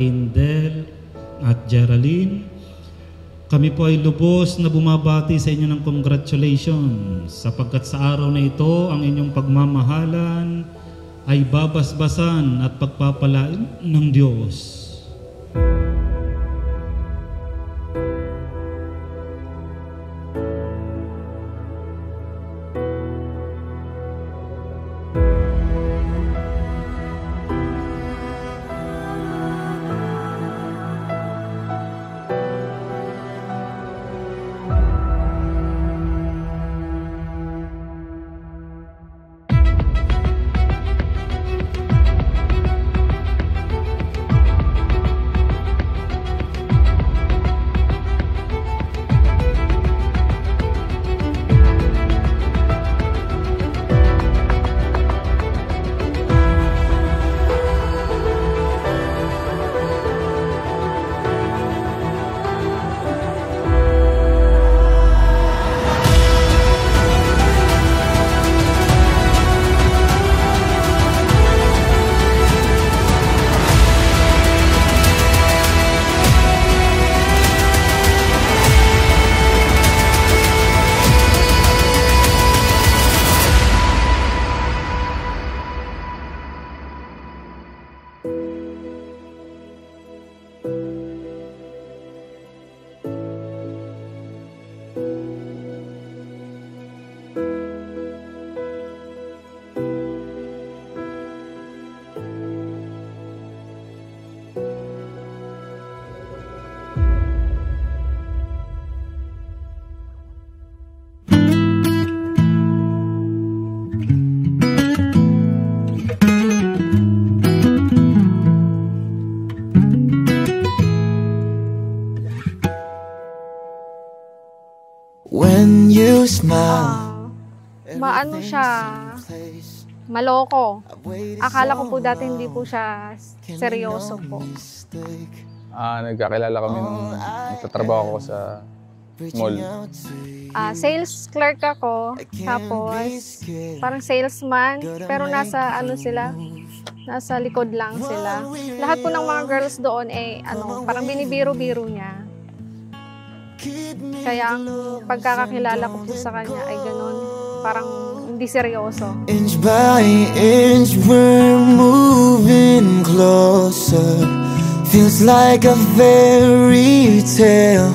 Indel at Geraldine, kami po ay lubos na bumabati sa inyo ng congratulations sapagkat sa araw na ito ang inyong pagmamahalan ay babasbasan at pagpapalain ng Diyos. When you smile, maano siya, maloko. Akala ko po dati hindi po siya seryoso po. Nagkakilala kami nung nagtatrabaho ko sa mall. Sales clerk ako, tapos parang salesman, pero nasa ano sila, nasa likod lang sila. Lahat po ng mga girls doon parang binibiro-biro niya. Kaya ang pagkakakilala ko po sa kanya ay ganun, parang hindi seryoso. Inch by inch we're moving closer. Feels like a fairy tale.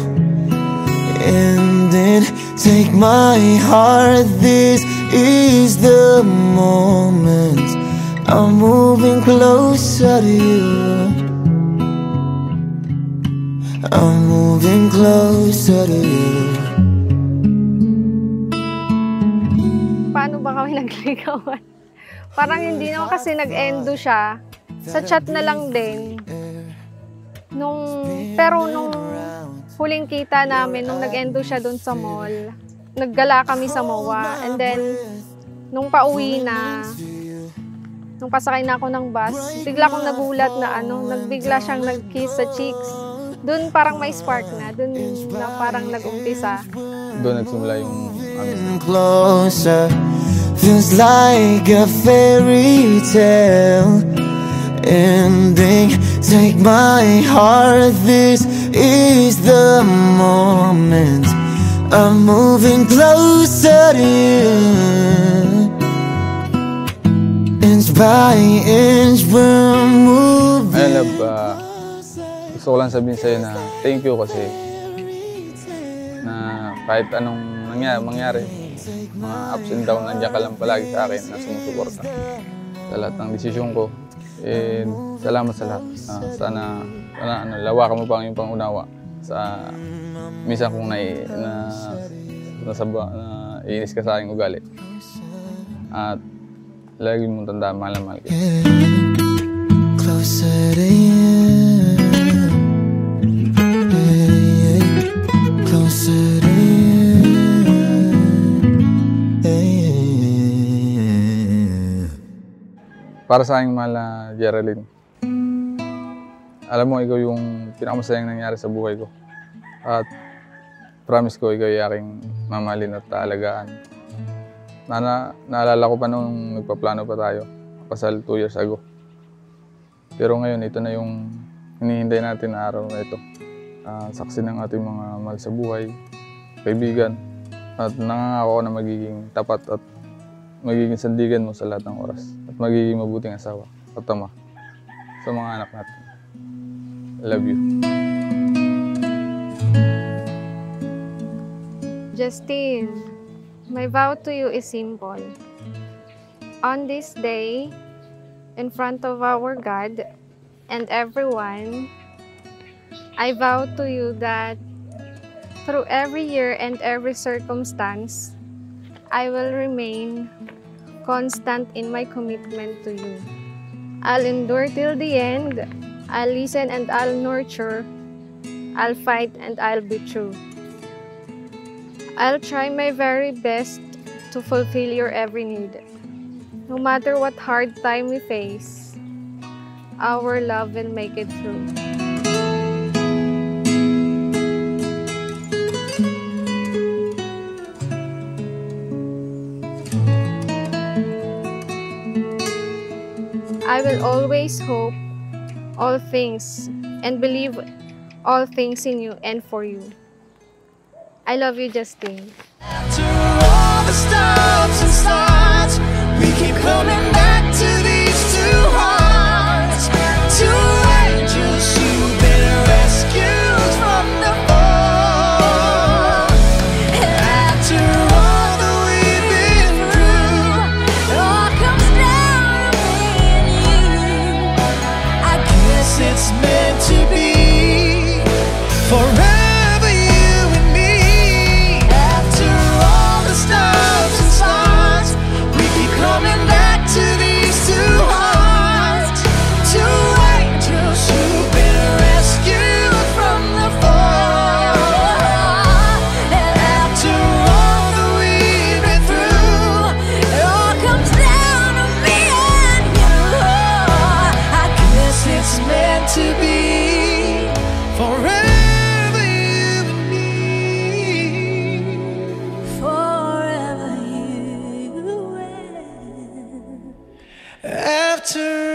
And then take my heart, this is the moment. I'm moving closer to you. I'm moving closer to you. Paano ba kami nagligawan? Parang hindi naman kasi nag-endo siya. Sa chat na lang din. Pero nung huling kita namin, nung nag-endo siya dun sa mall, naggala kami sa MOA. And then, nung pauwi na, nung pasakay na ako ng bus, bigla akong nagulat na nagbigla siyang nag-kiss sa cheeks. Doon parang may spark na, doon na parang nag-umpisa. Doon nagsimula yung closer, feels like a fairy tale. Ending, take my heart, this is the moment. I'm moving closer to you. Inch by inch we're moving. Gusto ko lang sabihin sa'yo na thank you kasi na kahit anong mangyari, mga ups and down, nandiyan ka lang palagi sa akin na sumusuporta sa lahat ng desisyon ko. And salamat sa lahat. Sana lawakan mo pa ang iyong pangunawa sa minsan kung iinis ka sa aking ugali. At lagi mong tandaan, mahal na mahal kita. Closer to you. Closer to you. Para sa aking mahal na Geraldine, alam mo, ikaw yung pinakamasayang nangyari sa buhay ko. At promise ko, ikaw yung aking mamahalin at taalagaan. Naalala ko pa nung nagpaplano pa tayo, kasal 2 years ago. Pero ngayon, ito na yung hinihintay natin na araw na ito. Saksi ng ating mga mahal sa buhay, kaibigan, at nangangako na magiging tapat at magiging sandigan mo sa lahat ng oras at magiging mabuting asawa at ama sa mga anak natin. I love you. Justin, my vow to you is simple. On this day, in front of our God and everyone, I vow to you that through every year and every circumstance, I will remain constant in my commitment to you. I'll endure till the end. I'll listen and I'll nurture. I'll fight and I'll be true. I'll try my very best to fulfill your every need. No matter what hard time we face, our love will make it through. I will always hope all things and believe all things in you and for you. I love you, Justin. After all the stops and starts, we keep coming back to these two hearts. Two angels who've been rescued from the fall. And after all that we've been through, it all comes down to me and you. I guess it's meant to be forever. After